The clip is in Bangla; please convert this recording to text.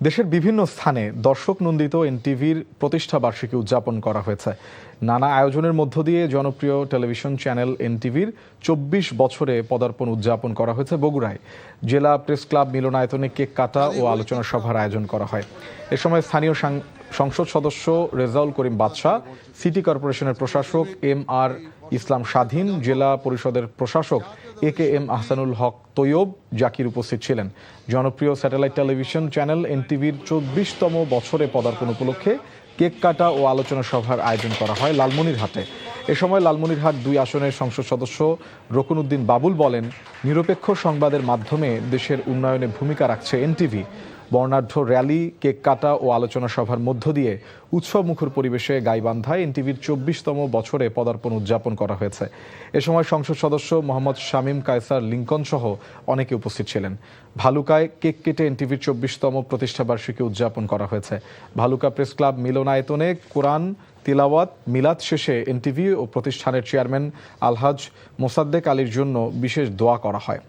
দেশের বিভিন্ন স্থানে দর্শক নন্দিত এনটিভির প্রতিষ্ঠা বার্ষিকী উদযাপন করা হয়েছে। নানা আয়োজনের মধ্য দিয়ে জনপ্রিয় টেলিভিশন চ্যানেল এনটিভির ২৪ বছরে পদার্পণ উদযাপন করা হয়েছে বগুড়ায়। জেলা প্রেস ক্লাব মিলনায়তনে কেক কাটা ও আলোচনা সভার আয়োজন করা হয়। এ সময় স্থানীয় সংসদ সদস্য রেজাউল করিম বাদশা, সিটি কর্পোরেশনের প্রশাসক এম.আর. ইসলাম স্বাধীন, জেলা পরিষদের প্রশাসক এ.কে.এম. আহসানুল হক তৈয়ব জাকির উপস্থিত ছিলেন। জনপ্রিয় স্যাটেলাইট টেলিভিশন চ্যানেল এনটিভির ২৪তম বছরে পদার্পণ উপলক্ষে কেক কাটা ও আলোচনা সভার আয়োজন করা হয় লালমনিরহাটে। এ সময় লালমনিরহাট ২ আসনের সংসদ সদস্য রকুনউদ্দিন বাবুল বলেন, নিরপেক্ষ সংবাদের মাধ্যমে দেশের উন্নয়নে ভূমিকা রাখছে এনটিভি। বর্ণাঢ্য র্যালি, কেক কাটা ও আলোচনা সভার মধ্য দিয়ে উৎসবমুখর পরিবেশে গাইবান্ধায় এনটিভির ২৪তম বছরে পদার্পণ উদযাপন করা হয়েছে। এ সময় সংসদ সদস্য মোহাম্মদ শামীম কায়সার লিঙ্কন সহ অনেকে উপস্থিত ছিলেন। ভালুকায় কেক কেটে এনটিভির ২৪তম প্রতিষ্ঠাবার্ষিকী উদযাপন করা হয়েছে। ভালুকা প্রেস ক্লাব মিলনায়তনে কোরআন তিলাওয়াত মিলাদ শেষে এনটিভি ও প্রতিষ্ঠানের চেয়ারম্যান আলহাজ মোসাদ্দেক আলীর জন্য বিশেষ দোয়া করা হয়।